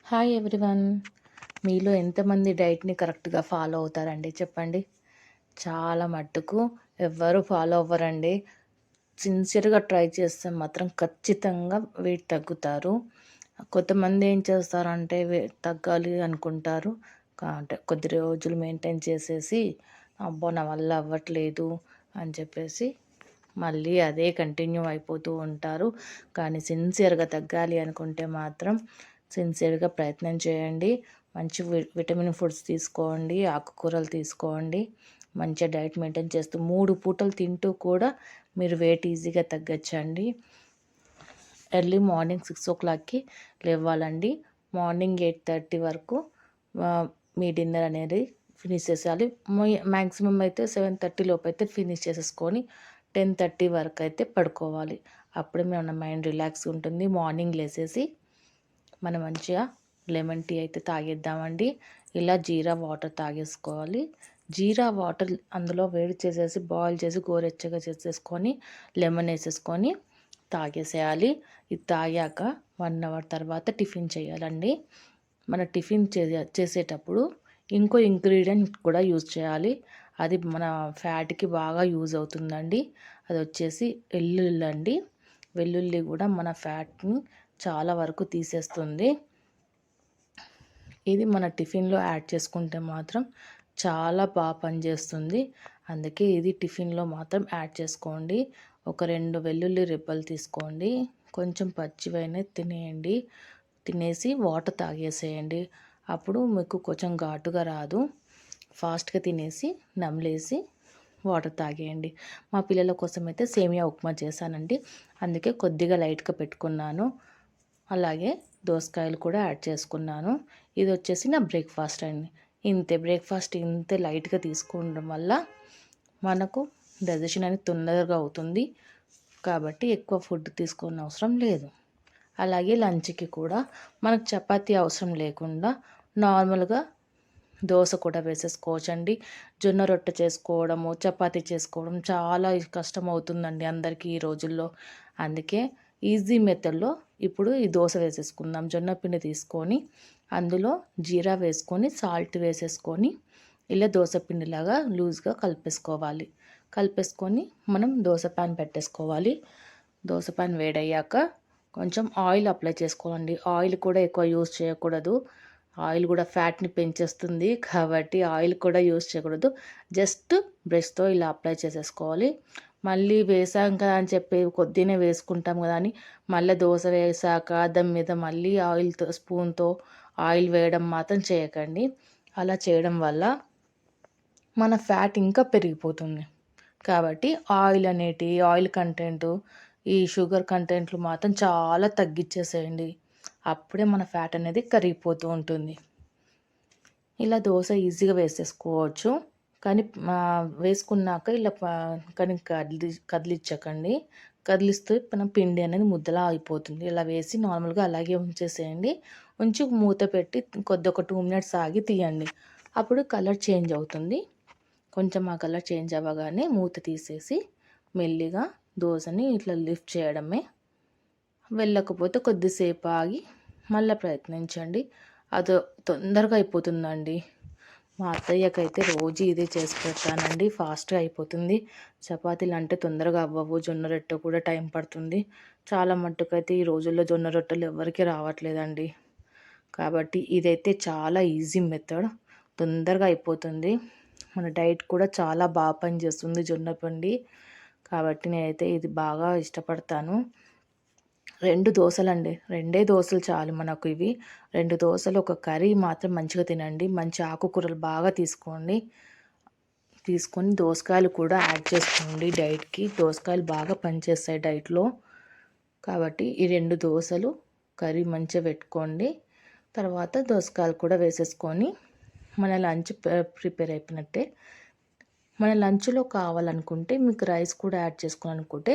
Hi everyone. మీలో ఎంతమంది డైట్ని కరెక్ట్గా ఫాలో అవుతారండి చెప్పండి. చాలా మట్టుకు ఎవ్వరు ఫాలో అవ్వరండి. సిన్సియర్గా ట్రై చేస్తే మాత్రం ఖచ్చితంగా వెయిట్ తగ్గుతారు. కొంతమంది ఏం చేస్తారంటే తగ్గాలి అనుకుంటారు, అంటే కొద్ది రోజులు మెయింటైన్ చేసేసి అబ్బో నా వల్ల అవ్వట్లేదు అని చెప్పేసి మళ్ళీ అదే కంటిన్యూ అయిపోతూ ఉంటారు. కానీ సిన్సియర్గా తగ్గాలి అనుకుంటే మాత్రం సిన్సియర్గా ప్రయత్నం చేయండి. మంచి విటమిన్ ఫుడ్స్ తీసుకోండి, ఆకుకూరలు తీసుకోండి. మంచిగా డైట్ మెయింటైన్ చేస్తూ 3 పూటలు తింటూ కూడా మీరు వెయిట్ ఈజీగా తగ్గచ్చండి. ఎర్లీ మార్నింగ్ 6 o'clockకి లేవాలండి. మార్నింగ్ 8:30 వరకు మీ డిన్నర్ అనేది ఫినిష్ చేసేయాలి. మ్యాక్సిమం అయితే 7:30 లోపు అయితే ఫినిష్ చేసేసుకొని 10:30 వరకు అయితే పడుకోవాలి. అప్పుడే మన మైండ్ రిలాక్స్ ఉంటుంది. మార్నింగ్ లేసేసి మనం మంచిగా లెమన్ టీ అయితే తాగేద్దామండి. ఇలా జీరా వాటర్ తాగేసుకోవాలి. జీరా వాటర్ అందులో వేడి చేసేసి బాయిల్ చేసి గోరెచ్చగా చేసేసుకొని లెమన్ వేసేసుకొని తాగేసేయాలి. ఇది తాగాక 1 అవర్ తర్వాత టిఫిన్ చేయాలండి. మన టిఫిన్ చేసేటప్పుడు ఇంకో ఇంగ్రీడియంట్ కూడా యూజ్ చేయాలి. అది మన ఫ్యాట్కి బాగా యూజ్ అవుతుందండి. అది వచ్చేసి వెల్లుల్లి అండి. వెల్లుల్లి కూడా మన ఫ్యాట్ని చాలా వరకు తీసేస్తుంది. ఇది మన టిఫిన్లో యాడ్ చేసుకుంటే మాత్రం చాలా బాగా పనిచేస్తుంది. అందుకే ఇది టిఫిన్లో మాత్రం యాడ్ చేసుకోండి. ఒక 2 వెల్లుల్లి రెబ్బలు తీసుకోండి, కొంచెం పచ్చివైనా తినేయండి. తినేసి వాటర్ తాగేసేయండి. అప్పుడు మీకు కొంచెం ఘాటుగా రాదు. ఫాస్ట్గా తినేసి నమిలేసి వాటర్ తాగేయండి. మా పిల్లల కోసం అయితే సేమియా ఉప్మా చేశానండి. అందుకే కొద్దిగా లైట్గా పెట్టుకున్నాను. అలాగే దోసకాయలు కూడా యాడ్ చేసుకున్నాను. ఇది వచ్చేసి నా బ్రేక్ఫాస్ట్ అండి. ఇంతే బ్రేక్ఫాస్ట్ ఇంతే లైట్గా తీసుకోవడం వల్ల మనకు డైజెషన్ అనేది తొందరగా అవుతుంది. కాబట్టి ఎక్కువ ఫుడ్ తీసుకోని అవసరం లేదు. అలాగే లంచ్కి కూడా మనకు చపాతీ అవసరం లేకుండా నార్మల్గా దోశ కూడా వేసేసుకోవచ్చండి. జొన్న రొట్టె చేసుకోవడము, చపాతీ చేసుకోవడం చాలా కష్టం అవుతుందండి అందరికీ ఈ రోజుల్లో. అందుకే ఈజీ మెథడ్లో ఇప్పుడు ఈ దోశ వేసేసుకుందాం. జొన్న పిండి తీసుకొని అందులో జీరా వేసుకొని సాల్ట్ వేసేసుకొని ఇలా దోశ పిండిలాగా లూజ్గా కలిపేసుకోవాలి. కలిపేసుకొని మనం దోశ ప్యాన్ పెట్టేసుకోవాలి. దోశ ప్యాన్ వేడయ్యాక కొంచెం ఆయిల్ అప్లై చేసుకోవాలండి. ఆయిల్ కూడా ఎక్కువ యూజ్ చేయకూడదు. ఆయిల్ కూడా ఫ్యాట్ని పెంచేస్తుంది కాబట్టి ఆయిల్ కూడా యూజ్ చేయకూడదు. జస్ట్ బ్రష్తో ఇలా అప్లై చేసేసుకోవాలి. మళ్ళీ వేసాం కదా అని చెప్పి కొద్దినే వేసుకుంటాం కదా అని మళ్ళీ దోశ వేసాక దాని మీద మళ్ళీ ఆయిల్తో స్పూన్తో ఆయిల్ వేయడం మాత్రం చేయకండి. అలా చేయడం వల్ల మన ఫ్యాట్ ఇంకా పెరిగిపోతుంది. కాబట్టి ఆయిల్ కంటెంట్, ఈ షుగర్ కంటెంట్లు మాత్రం చాలా తగ్గించేసేయండి. అప్పుడే మన ఫ్యాట్ అనేది కరిగిపోతూ ఉంటుంది. ఇలా దోశ ఈజీగా వేసేసుకోవచ్చు. కానీ వేసుకున్నాక ఇలా కానీ కదిలించకండి. కదిలిస్తే మన పిండి అనేది ముద్దలా అయిపోతుంది. ఇలా వేసి నార్మల్గా అలాగే ఉంచేసేయండి. ఉంచి మూత పెట్టి ఒక 2 minutes ఆగి తీయండి. అప్పుడు కలర్ చేంజ్ అవుతుంది. కొంచెం ఆ కలర్ చేంజ్ అవ్వగానే మూత తీసేసి మెల్లిగా దోశని ఇట్లా లిఫ్ట్ చేయడమే. వెళ్ళకపోతే కొద్దిసేపు ఆగి మళ్ళీ ప్రయత్నించండి. అది తొందరగా అయిపోతుందండి. మా అత్తయ్యకైతే రోజు ఇదే చేసి పెడతానండి. ఫాస్ట్గా అయిపోతుంది. చపాతీలు అంటే తొందరగా అవ్వవు. జొన్న రొట్టె కూడా టైం పడుతుంది. చాలా మట్టుకైతే ఈ రోజుల్లో జొన్న రొట్టెలు ఎవరికి రావట్లేదండి. కాబట్టి ఇదైతే చాలా ఈజీ మెథడ్, తొందరగా అయిపోతుంది. మన డైట్ కూడా చాలా బాగా పనిచేస్తుంది జొన్న పిండి. కాబట్టి నేనైతే ఇది బాగా ఇష్టపడతాను. 2 దోశలండి, 2 దోశలు చాలు మనకు. ఇవి 2 దోశలు, ఒక కర్రీ మాత్రం మంచిగా తినండి. మంచి ఆకుకూరలు బాగా తీసుకొని దోసకాయలు కూడా యాడ్ చేసుకోండి డైట్కి. దోసకాయలు బాగా పనిచేస్తాయి డైట్లో. కాబట్టి ఈ 2 దోశలు కర్రీ మంచిగా పెట్టుకోండి. తర్వాత దోసకాయలు కూడా వేసేసుకొని మన లంచ్ ప్రిపేర్ అయిపోయినట్టే. మన లంచ్లో కావాలనుకుంటే మీకు రైస్ కూడా యాడ్ చేసుకోవాలనుకుంటే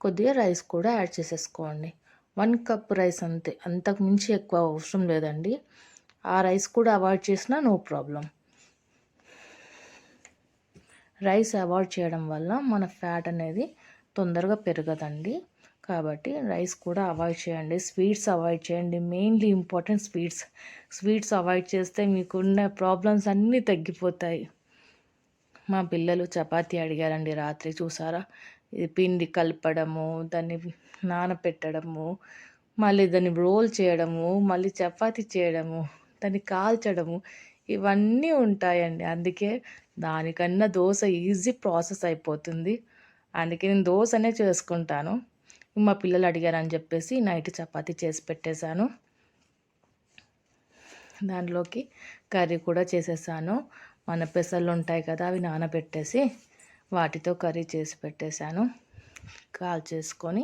కొద్దిగా రైస్ కూడా యాడ్ చేసేసుకోండి. 1 cup రైస్ అంతే, అంతకు మించి ఎక్కువ అవసరం లేదండి. ఆ రైస్ కూడా అవాయిడ్ చేసినా నో ప్రాబ్లం. రైస్ అవాయిడ్ చేయడం వల్ల మన ఫ్యాట్ అనేది తొందరగా పెరగదండి. కాబట్టి రైస్ కూడా అవాయిడ్ చేయండి. స్వీట్స్ అవాయిడ్ చేయండి. మెయిన్లీ ఇంపార్టెంట్ స్వీట్స్ అవాయిడ్ చేస్తే మీకున్న ప్రాబ్లమ్స్ అన్నీ తగ్గిపోతాయి. మా పిల్లలు చపాతీ అడిగారండి రాత్రి. చూసారా, ఇది పిండి కలపడము, దాన్ని నానపెట్టడము, మళ్ళీ దాన్ని రోల్ చేయడము, మళ్ళీ చపాతీ చేయడము, దాన్ని కాల్చడము, ఇవన్నీ ఉంటాయండి. అందుకే దానికన్నా దోశ ఈజీ ప్రాసెస్ అయిపోతుంది. అందుకే నేను దోశనే చేసుకుంటాను. మా పిల్లలు అడిగారని చెప్పేసి నైట్ చపాతీ చేసి పెట్టేశాను. దాంట్లోకి కర్రీ కూడా చేసేసాను. మన పెసలు ఉంటాయి కదా, అవి నానబెట్టేసి వాటితో కర్రీ చేసి పెట్టేశాను. చేసుకొని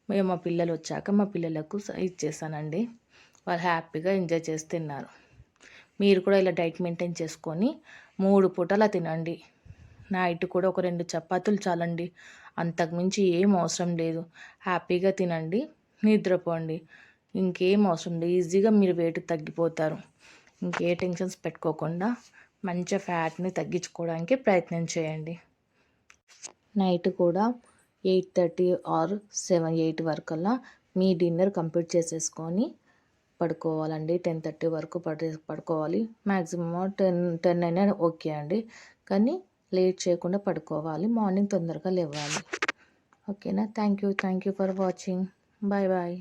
మేము మా పిల్లలు వచ్చాక మా పిల్లలకు ఇచ్చేసానండి. వాళ్ళు హ్యాపీగా ఎంజాయ్ చేసి తిన్నారు. మీరు కూడా ఇలా డైట్ మెయింటైన్ చేసుకొని 3 పూటలా తినండి. నైట్ కూడా ఒక 2 చపాతీలు చాలండి. అంతకుమించి ఏం అవసరం లేదు. హ్యాపీగా తినండి, నిద్రపోండి. ఇంకేం అవసరం లేదు. ఈజీగా మీరు వెయిట్ తగ్గిపోతారు. ఇంకే టెన్షన్స్ పెట్టుకోకుండా మంచిగా ఫ్యాట్ని తగ్గించుకోవడానికి ప్రయత్నం చేయండి. నైట్ కూడా 8:30 ఆర్ 8 వరకల్లా మీ డిన్నర్ కంప్లీట్ చేసేసుకొని పడుకోవాలండి. 10:30 వరకు పడుకోవాలి. మ్యాక్సిమమ్ 10 అయినా ఓకే అండి. కానీ లేట్ చేయకుండా పడుకోవాలి. మార్నింగ్ తొందరగా లేవాలి. ఓకేనా? Thank you for watching. Bye bye.